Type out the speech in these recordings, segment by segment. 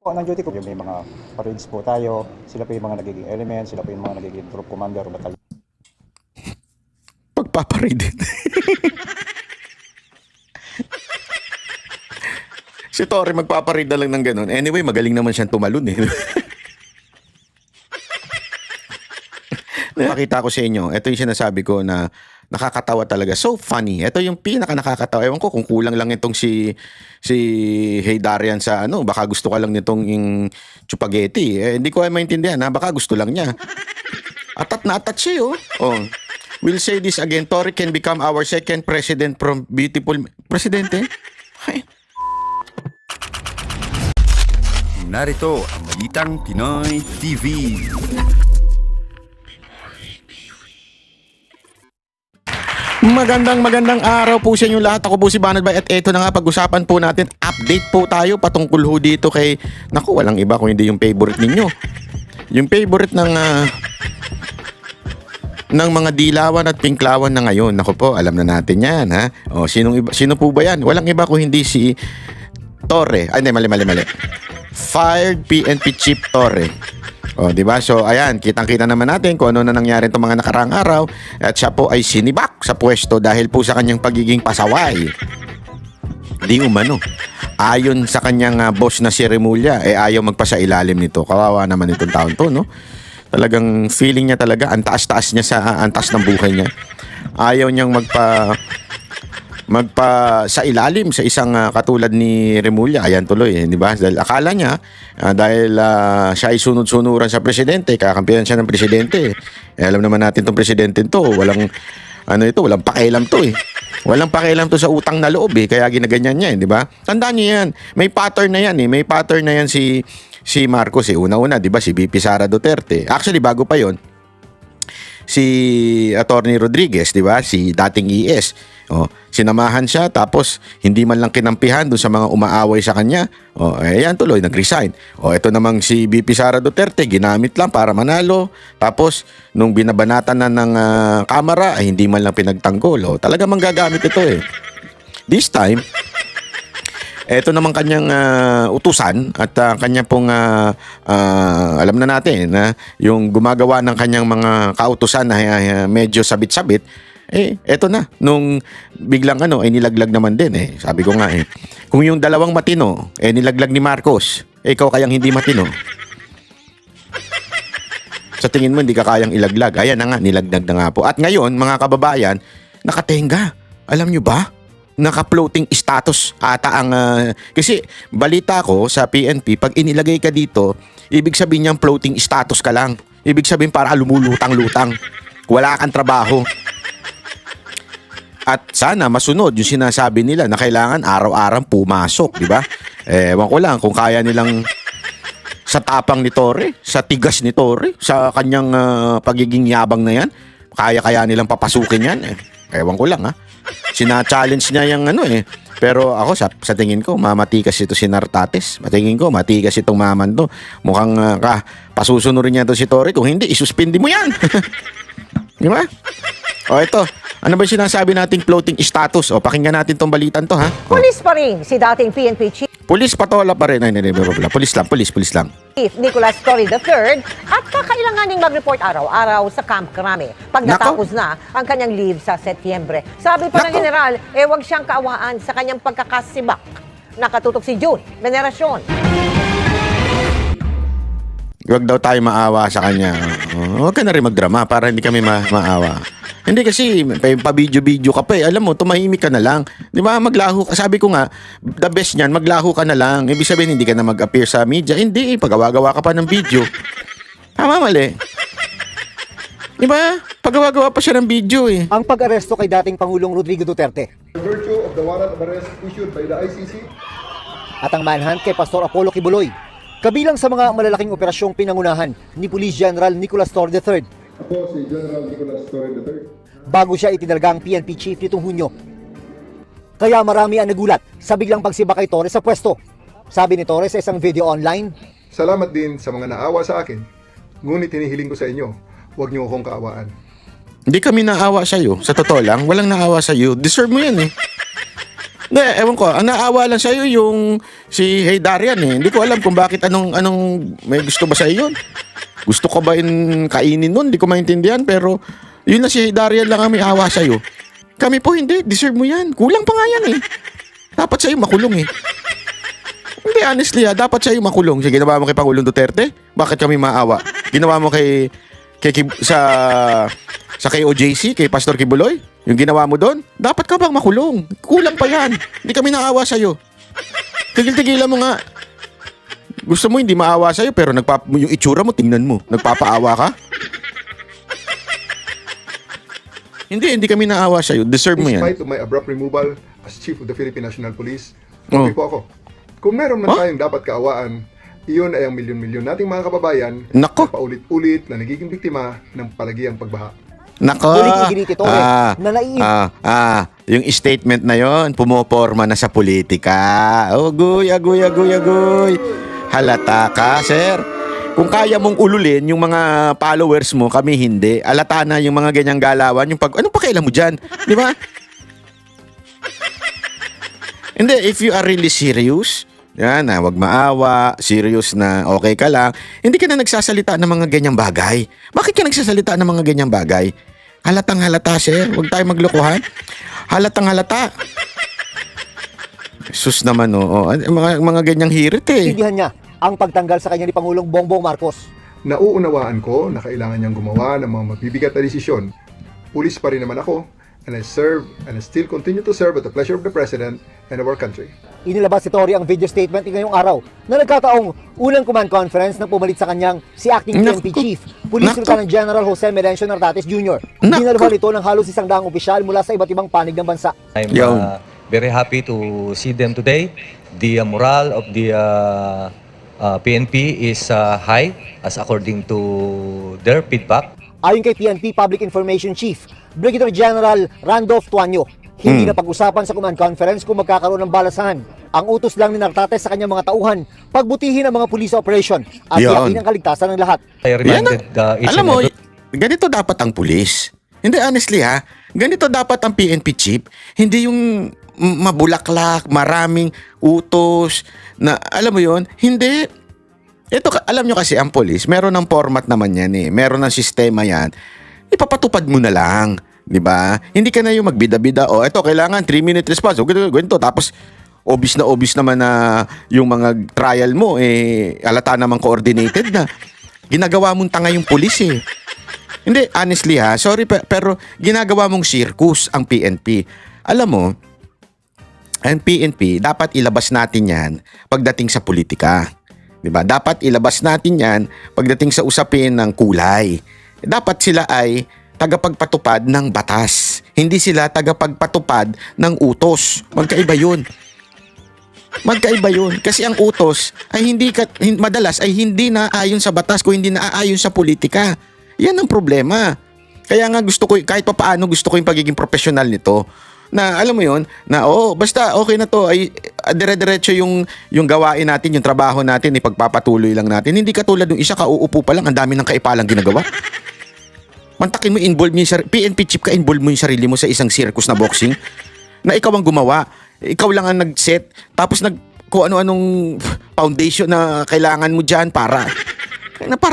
Po ng duty ko, may mga parades po tayo, sila po yung mga nagiging element, sila po yung mga nagiging troop commander o batalyon. Pagpaparidin. Si Torre magpaparid na lang ng ganun. Anyway, magaling naman siyang tumalon eh. Nakita ko sa inyo, ito yung sinasabi ko na nakakatawa talaga. So funny. Ito yung pinaka nakakatawa. Ewan ko kung kulang lang itong si Hey Darian sa ano, baka gusto ka lang nitong yung chupageti. Hindi ko ay maintindihan ha, baka gusto lang niya. Atat na atat siya oh. We'll say this again, Torre can become our second president from beautiful... Presidente? Ay. Narito ang Balitang Pinoy TV. Magandang araw po sa inyo lahat. Ako po si Banad Bay at eto na nga pag-usapan po natin. Update po tayo patungkol ho dito kay... Naku, walang iba kung hindi yung favorite ninyo. Yung favorite ng mga dilawan at pinklawan na ngayon. Naku po, alam na natin yan ha. O, sino po ba yan? Walang iba kung hindi si Torre. Ay, hindi, mali. Fired PNP Chief Torre. O, di ba? So, ayan, kitang-kita naman natin kung ano na nangyari itong mga nakaraang araw. At siya po ay sinibak sa pwesto dahil po sa kanyang pagiging pasaway. Di umano. Ayon sa kanyang boss na si Remulla, ayaw magpasailalim nito. Kawawa naman itong taon to, no? Talagang feeling niya talaga, ang taas-taas niya ang taas ng buhay niya. Ayaw niyang magpa sa ilalim sa isang katulad ni Remulla. Ayan tuloy, di ba? Dahil akala niya dahil siya ay sunod-sunuran sa presidente, kakampihan siya ng presidente. Alam naman natin tong presidente to, walang pakialam to eh. Walang pakialam to sa utang na loob eh, kaya ginaganyan niya, di ba? Tandaan niyo yan. May pattern na yan eh. May pattern na yan si Marcos eh. Una-una, di ba, si VP Sara Duterte. Actually, bago pa yon, si Attorney Rodriguez, di ba? Si dating ES. Sinamahan siya tapos hindi man lang kinampihan doon sa mga umaaway sa kanya. Ayan tuloy, nag-resign. Ito namang si VP Sara Duterte, ginamit lang para manalo. Tapos, nung binabanatan na ng kamera, ay hindi man lang pinagtanggol. Talaga manggagamit ito eh. This time, ito naman kanyang utusan at kanya pong alam na natin na yung gumagawa ng kanyang mga kautusan na medyo sabit-sabit, eto na, nung biglang ay nilaglag naman din eh. Sabi ko nga kung yung dalawang matino, nilaglag ni Marcos, ikaw kayang hindi matino. Sa tingin mo, hindi ka kayang ilaglag. Ayan na nga, nilaglag na nga po. At ngayon, mga kababayan, nakatenga. Alam nyo ba? Naka-floating status ata ang... kasi balita ko sa PNP, pag inilagay ka dito, ibig sabihin niyang floating status ka lang. Ibig sabihin para lumulutang-lutang. Wala kang trabaho. At sana masunod yung sinasabi nila na kailangan araw-araw pumasok, di ba? Ewan ko lang kung kaya nilang sa tapang ni Torre, sa tigas ni Torre, sa kanyang pagiging yabang na yan, kaya nilang papasukin yan. Ewan ko lang ha. Sina-challenge niya yung Pero ako sa tingin ko, mamatikas ito si Nartates. Matingin ko, matikas itong maman to. Mukhang pasusunurin niya to si Torre. Kung hindi, isuspindi mo yan. Di ba? Ito. Ano ba yung sinasabi nating floating status? Pakinggan natin tong balitan to ha. Pulis pa rin si dating PNP Chief Pulis patola pa rin. Pulis lang. Nicolas Torre III at kakailanganing mag-report araw-araw sa Camp Crame pag natapos na ang kanyang leave sa Setyembre. Sabi pa ng general, huwag siyang kaawaan sa kanyang pagkakasibak. Nakatutok si June Veneracion. Huwag daw tayo maawa sa kanya. Huwag ka na rin magdrama para hindi kami maawa. Hindi kasi, pa-video-video ka pa eh. Alam mo, tumahimik ka na lang. Di ba, maglaho ka. Sabi ko nga, the best niyan, maglaho ka na lang. Ibig sabihin, hindi ka na mag-appear sa media. Hindi, pagawa-gawa ka pa ng video. Tama, mali. Di ba? Pagawa-gawa pa siya ng video eh. Ang pag-aresto kay dating Pangulong Rodrigo Duterte By virtue of the warrant of arrest issued by the ICC, at ang manhunt kay Pastor Apollo Kibuloy, kabilang sa mga malalaking operasyong pinangunahan ni Police General Nicolas Torre III ako si General Nicolas Torre III. bago siya itinalagang PNP Chief nitong Hunyo. Kaya marami ang nagulat sa biglang pagsibak kay Torre sa pwesto. Sabi ni Torre sa isang video online, Salamat din sa mga naawa sa akin, ngunit hinihiling ko sa inyo, huwag niyo akong kaawaan. Hindi kami naawa sa'yo. Sa totoo lang, walang naawa sa'yo. Deserve mo yan eh. Hindi, ewan ko. Ang naawa lang sa'yo yung si Hey Darian eh. Hindi ko alam kung bakit anong may gusto ba sa'yo yun. Gusto ko ba kainin nun? Hindi ko maintindihan. Pero yun na si Hey Darian lang ang may awa sa'yo. Kami po hindi. Deserve mo yan. Kulang pa nga yan eh. Dapat sa'yo makulong eh. Hindi, honestly dapat sa'yo makulong. Sige, ginawa mo kay Pangulong Duterte? Bakit kami maawa? Ginawa mo sa KOJC, kay Pastor Kibuloy? Yung ginawa mo doon? Dapat ka bang makulong? Kulang pa yan. Hindi kami naawa sa'yo. Tigil-tigilan mo nga. Gusto mo hindi maawa sa'yo pero yung itsura mo, tingnan mo. Nagpapaawa ka? Hindi kami naawa sa'yo. Deserve mo yan. Despite of my abrupt removal as Chief of the Philippine National Police, Oh. okay po ako. Kung meron man tayong dapat kaawaan, iyon ay ang milyon-milyon nating mga kababayan Nako. na paulit-ulit na nagiging biktima ng palagiang pagbaha. Nako. Muling iginit ito na Yung statement na yon pumoporma na sa politika. Agoy. Halata ka, sir. Kung kaya mong ululin yung mga followers mo, kami hindi. Alata na yung mga ganyang galawan. Anong pakialam mo dyan? Di ba? Hindi, if you are really serious, yan wag maawa, serious na okay ka lang, hindi ka na nagsasalita ng mga ganyang bagay. Bakit ka nagsasalita ng mga ganyang bagay? Halatang halata, sir. Huwag tayo maglokohan. Halatang halata. Sus naman, mga ganyang hirit eh. Intindihan niya ang pagtanggal sa kanya ni Pangulong Bongbong Marcos. Nauunawaan ko na kailangan niyang gumawa ng mga mabibigat na desisyon. Pulis pa rin naman ako, and I serve and I still continue to serve at the pleasure of the President and of our country. Inilabas si Tory ang video statement ngayong araw na nagkataong unang command conference na pumalit sa kanyang si Acting PNP Chief, Police Lieutenant General Jose Melencio Nartates Jr. Dinaluhan ito ng halos 100 opisyal mula sa iba't ibang panig ng bansa. I'm very happy to see them today. The morale of the PNP is high as according to their feedback. Ayon kay PNP Public Information Chief, Brigadier General Randolph Tuanyo, hindi na pag-usapan sa command conference kung magkakaroon ng balasahan. Ang utos lang ni Nartates sa kanyang mga tauhan, pagbutihin ang mga police operation at tiyakin ang kaligtasan ng lahat. I reminded each Alam and mo, every ganito dapat ang pulis. Hindi, honestly ganito dapat ang PNP chief. Hindi yung mabulaklak, maraming utos, na alam mo yon, hindi. Ito, alam nyo kasi ang pulis, meron ng format naman yan eh. Meron ng sistema yan. Ipapatupad mo na lang. Diba? Hindi ka na yung magbida-bida. Ito, kailangan 3-minute response. Ganito. Tapos, obvious naman na yung mga trial mo, alata namang coordinated na. Ginagawa mong tanga yung pulis eh. Hindi, honestly sorry, pero ginagawa mong circus ang PNP. Alam mo, ang PNP, dapat ilabas natin yan pagdating sa politika. Diba? Dapat ilabas natin yan pagdating sa usapin ng kulay. Dapat sila ay tagapagpatupad ng batas. Hindi sila tagapagpatupad ng utos. Magkaiba yun. Kasi ang utos ay madalas ay hindi naaayon sa batas kung hindi naaayon sa politika. Yan ang problema. Kaya nga kahit papaano gusto ko yung pagiging professional nito. Na alam mo yon na basta okay na to, ay dire-diretso yung gawain natin, yung trabaho natin, ipagpapatuloy lang natin. Hindi katulad ng isa uupo pa lang, ang dami ng kaipalang ginagawa. Mantakin mo, involve mo yung PNP chief ka, involve mo yung sarili mo sa isang circus na boxing na ikaw ang gumawa. Ikaw lang ang nag-set, tapos kung ano-anong foundation na kailangan mo dyan para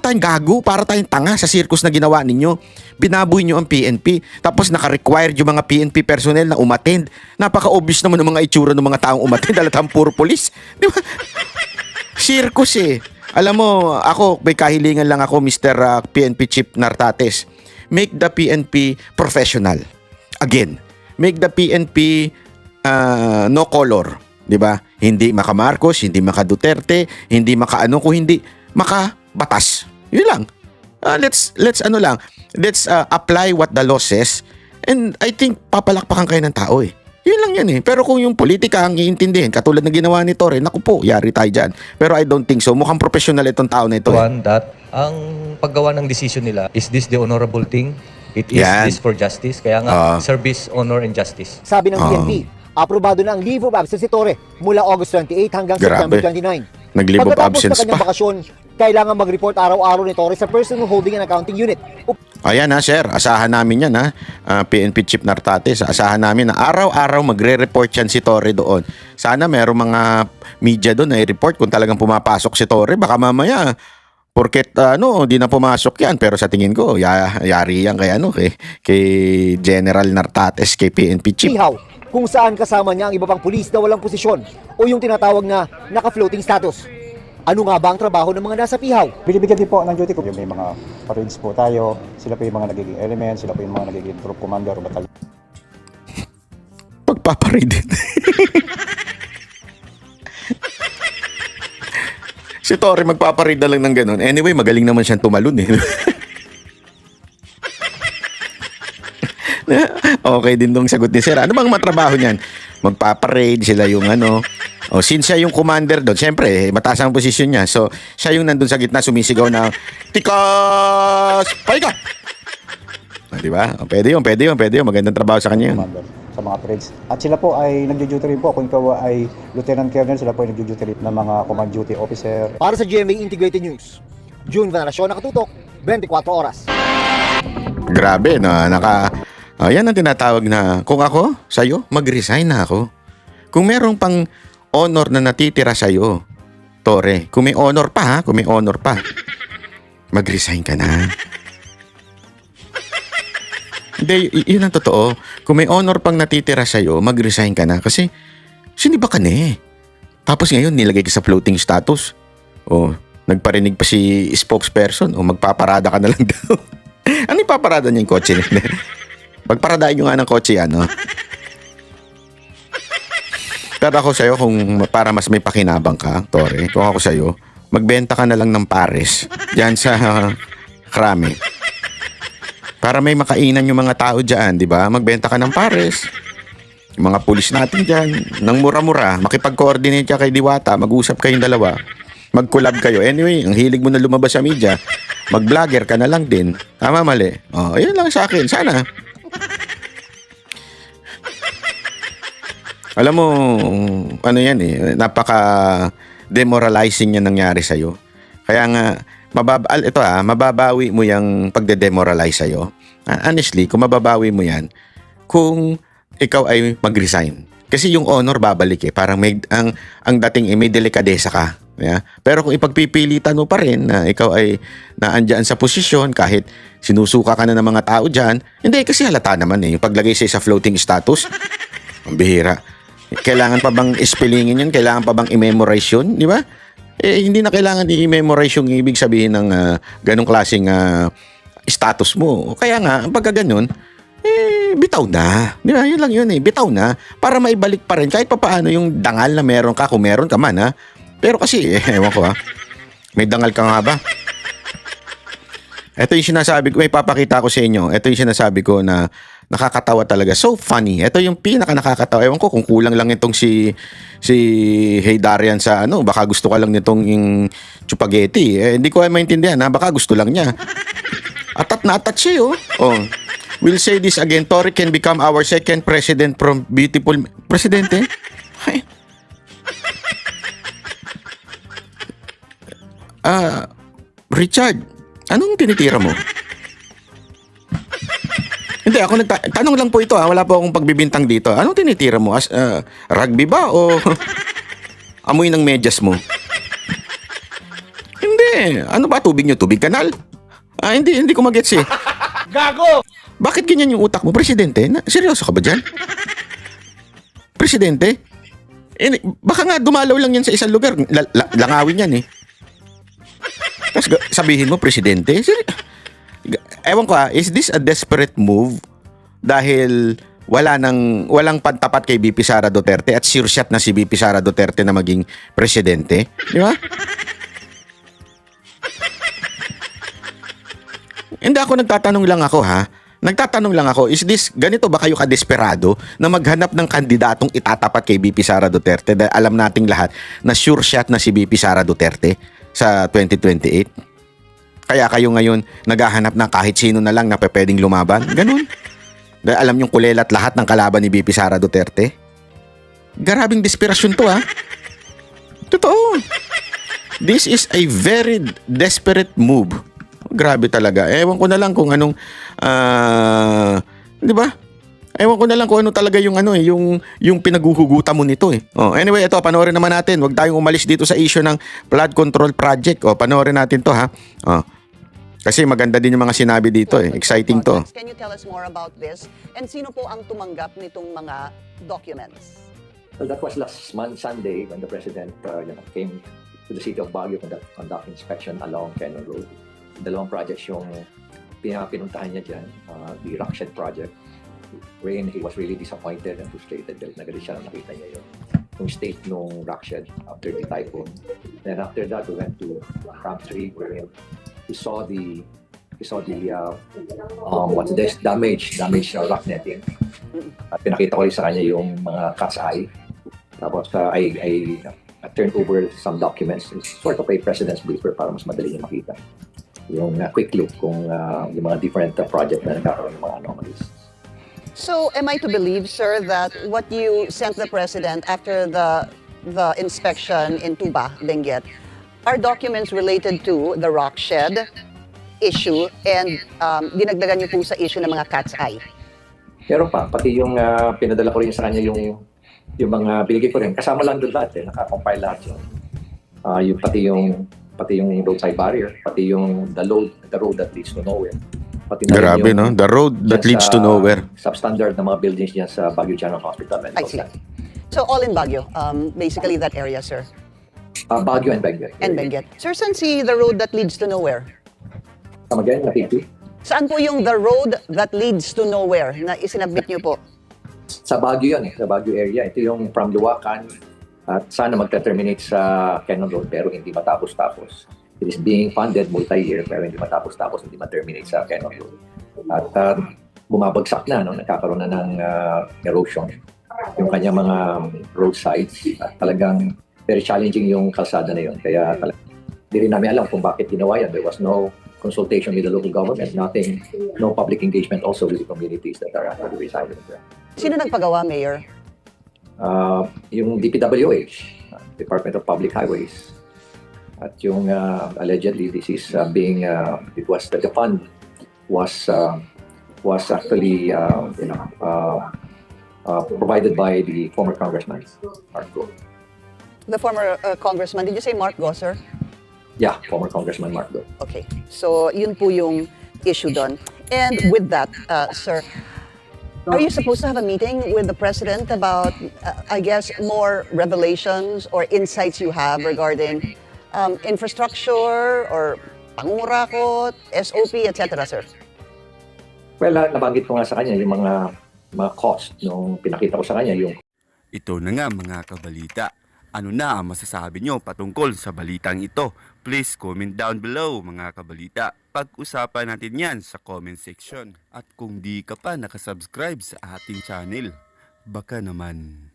tayong gago, para tayong tanga sa circus na ginawa ninyo. Binaboy nyo ang PNP, tapos naka-required yung mga PNP personnel na umattend. Napaka-obvious naman ng mga itsura ng mga taong umattend, alatang puro polis. Di ba? Circus eh. Alam mo, ako, may kahilingan lang ako, Mr. PNP Chief Nartates. Make the PNP professional. Again, make the PNP no color. Di ba? Hindi maka Marcos, hindi maka Duterte, hindi maka kung hindi maka batas. Yun lang. Let's apply what the law says, and I think papalakpakan kayo ng tao eh. Yun lang yan eh. Pero kung yung politika ang iintindihin, katulad na ginawa ni Torre, naku po, yari tayo dyan. Pero I don't think so. Mukhang professional itong tao na ito. one that ang paggawa ng decision nila, is this the honorable thing? It is this for justice? Kaya nga, service, honor, and justice. Sabi ng PNP, aprobado na ang leave of absence si Torre mula August 28 hanggang September 29. Nag-leave of Pagkatapos absence na kanyang pa. bakasyon, kailangan mag-report araw-araw ni Torre sa personal holding and accounting unit. Ayan ha, sir. Asahan namin yan ha. PNP Chief Nartates. Asahan namin na araw-araw magre-report yan si Torre doon. Sana merong mga media doon na i-report kung talagang pumapasok si Torre. Baka mamaya, porket di na pumasok yan. Pero sa tingin ko, yari yan kay General Nartates, kay PNP Chief. Pihaw, kung saan kasama niya ang iba pang pulis na walang posisyon o yung tinatawag na naka-floating status. Ano nga ba ang trabaho ng mga nasa pihaw? Binibigyan din po ng duty ko. May mga parades po tayo, sila po yung mga nagiging element, sila po yung mga nagiging troop commander o batalyon. Pagpaparidin. Si Torre magpaparid na lang ng ganun. Anyway, magaling naman siyang tumalon eh. Okay din tong sagot ni Sir. Ano bang matrabaho niyan? Magpaparade sila yung since siya yung commander doon, syempre, mataas ang posisyon niya. So, siya yung nandun sa gitna sumisigaw na, Tikas! Paika! Di ba? Pwede yun. Magandang trabaho sa kanya yun. Commander sa mga parades. At sila po ay nagjo-duty rin po. Kung ikaw ay Lieutenant Colonel, sila po ay nagjo-duty rin ng mga command duty officer. Para sa GMA Integrated News, June Veneracion, nakatutok, 24 oras. Grabe, yan ang tinatawag na, kung ako, sa'yo, mag-resign na ako. Kung merong pang honor na natitira sa'yo, Torre, kung may honor pa, mag-resign ka na. Hindi, yun ang totoo. Kung may honor pang natitira sa'yo, mag-resign ka na. Kasi, siniba ka na eh. Tapos ngayon, nilagay ka sa floating status. O, nagparinig pa si spokesperson. O, magpaparada ka na lang daw. Ano yung paparada niya yung kotse nila? Pagparadain nyo nga ng kotse yan, no? Pero ako sa'yo, kung para mas may pakinabang ka, Torre, kung ako sa'yo, magbenta ka na lang ng pares dyan sa Krame. Para may makainan yung mga tao dyan, di ba? Magbenta ka ng pares. Yung mga pulis natin dyan, ng mura-mura, makipag-coordinate ka kay Diwata, mag-usap kayong dalawa, mag-collab kayo. Anyway, ang hilig mo na lumabas sa media, mag-vlogger ka na lang din. Tama, mali? Ayun lang sa akin. Sana. Alam mo, yan eh, napaka-demoralizing yan nangyari sa'yo. Kaya nga, mababawi mo yung pagde-demoralize sa'yo. Honestly, kung mababawi mo yan, kung ikaw ay mag-resign. Kasi yung honor babalik eh. Parang ang dating may delikadesa ka. Yeah? Pero kung ipagpipilitan mo pa rin na ikaw ay naandyan sa posisyon, kahit sinusuka ka na ng mga tao dyan, hindi, kasi halata naman eh. Yung paglagay sa floating status, ang bihira. Kailangan pa bang ispellingin yun? Kailangan pa bang i-memorize yun? Di ba? Hindi na kailangan i-memorize yung ibig sabihin ng ganong klaseng status mo. Kaya nga, pagka ganun, bitaw na. Di ba? Yun lang yun eh. Bitaw na. Para maibalik pa rin. Kahit pa paano yung dangal na meron ka, kung meron ka man ha. Pero kasi, ewan ko ha. May dangal ka nga ba? Ito yung sinasabi ko, may papakita ko sa inyo. Ito yung sinasabi ko na nakakatawa talaga. So funny. Ito yung pinaka nakakatawa. Ewan ko kung kulang lang itong si Hey Darian sa baka gusto ka lang nitong yung chupageti. Hindi ko ay maintindihan ha. Baka gusto lang niya. Atat na atat siya We'll say this again. Torre can become our second president from beautiful... Presidente? Ay. Richard, anong tinitira mo? Hindi, ako tanong lang po ito wala po akong pagbibintang dito. Anong tinitira mo? Rugby ba o amoy ng medyas mo? Hindi. Ano ba tubig nyo? Tubig kanal? Hindi ko magets eh. Gago! Bakit ganyan yung utak mo? Presidente? Seryoso ka ba dyan? Presidente? Baka nga dumalaw lang yan sa isang lugar. Langawin yan eh. Tapos sabihin mo, Presidente? Ewan ko is this a desperate move? Dahil walang pantapat kay BP Sara Duterte at sure shot na si BP Sara Duterte na maging presidente? Di ba? Hindi ako nagtatanong lang ako is this, ganito ba kayo kadesperado na maghanap ng kandidatong itatapat kay BP Sara Duterte dahil alam nating lahat na sure shot na si BP Sara Duterte sa 2028? Kaya kayo ngayon naghahanap ng kahit sino na lang na pwedeng lumaban? Ganun. Dahil alam yung kulelat lahat ng kalaban ni BP Sara Duterte? Garabing desperasyon to Totoo. This is a very desperate move. Grabe talaga. Ewan ko na lang kung anong, 'di ba? Ewan ko na lang kung ano talaga yung yung pinaguhugutan mo nito eh. Oh, anyway, ito panoorin naman natin. Huwag tayong umalis dito sa issue ng flood control project. Oh, panoorin natin 'to ha. Oh. Kasi maganda din yung mga sinabi dito eh. Exciting 'to. Can you tell us more about this? And sino po ang tumanggap nitong mga documents? Well, that was last month, Sunday, when the President came to the city of Baguio to conduct inspection along Cannon Road. Dalawang projects yung pinuntahan niya dyan, the Rockshed project, wherein he was really disappointed and frustrated dahil nagalit siya nang nakita niya yung state nung Rockshed after the typhoon. Then after that, we went to Camp 3 wherein he saw the what's this damage rock netting. At pinakita ko rin sa kanya yung mga cat's eye. Tapos I turned over some documents. It's sort of a president's briefer para mas madali niya makita. Yung quick look kung yung mga different project na nagkakaroon ng mga anomalies. So, am I to believe, sir, that what you sent the President after the inspection in Tuba, Benguet, are documents related to the Rockshed issue and dinagdagan niyo po sa issue ng mga cat's eye? Pero pati yung pinadala ko rin sa kanya yung mga binigay ko rin. Kasama lang doon lahat naka-compile lahat yun. Pati yung roadside barrier, pati yung the road that leads to nowhere. Pati na Grabe, no? The road that leads to nowhere. Substandard na mga buildings niya sa Baguio General Hospital. I see. So, all in Baguio, basically that area, sir? Baguio and Benguet. And Benguet. Sir, saan si the road that leads to nowhere? Come again, napiti? Saan po yung the road that leads to nowhere na isinabit niyo po? Sa Baguio yun sa Baguio area. Ito yung from Luwacan at sana magta-terminate sa Cannon Road pero hindi matapos-tapos. It is being funded multi-year pero hindi matapos-tapos, hindi ma-terminate sa Cannon Road. At bumabagsak na, nagkakaroon na ng erosion yung kanyang mga roadsides. At talagang very challenging yung kalsada na yun. Kaya hindi rin namin alam kung bakit ginawa yan. There was no consultation with the local government, no public engagement also with the communities that are actually residing there. Sino nagpagawa, Mayor? Yung DPWH, Department of Public Highways. At yung allegedly this is the fund was actually provided by the former Congressman Mark Go. The former Congressman, did you say Mark Go, sir? Yeah, former Congressman Mark Go. Okay. So, yun po yung issue doon. And with that, sir, are you supposed to have a meeting with the President about, I guess, more revelations or insights you have regarding infrastructure or pangungurakot, SOP, etc., sir? Well, nabanggit ko nga sa kanya yung mga cost nung pinakita ko sa kanya yung... Ito na nga mga kabalita. Ano na ang masasabi nyo patungkol sa balitang ito? Please comment down below mga kabalita. Pag-usapan natin yan sa comment section. At kung di ka pa nakasubscribe sa ating channel, baka naman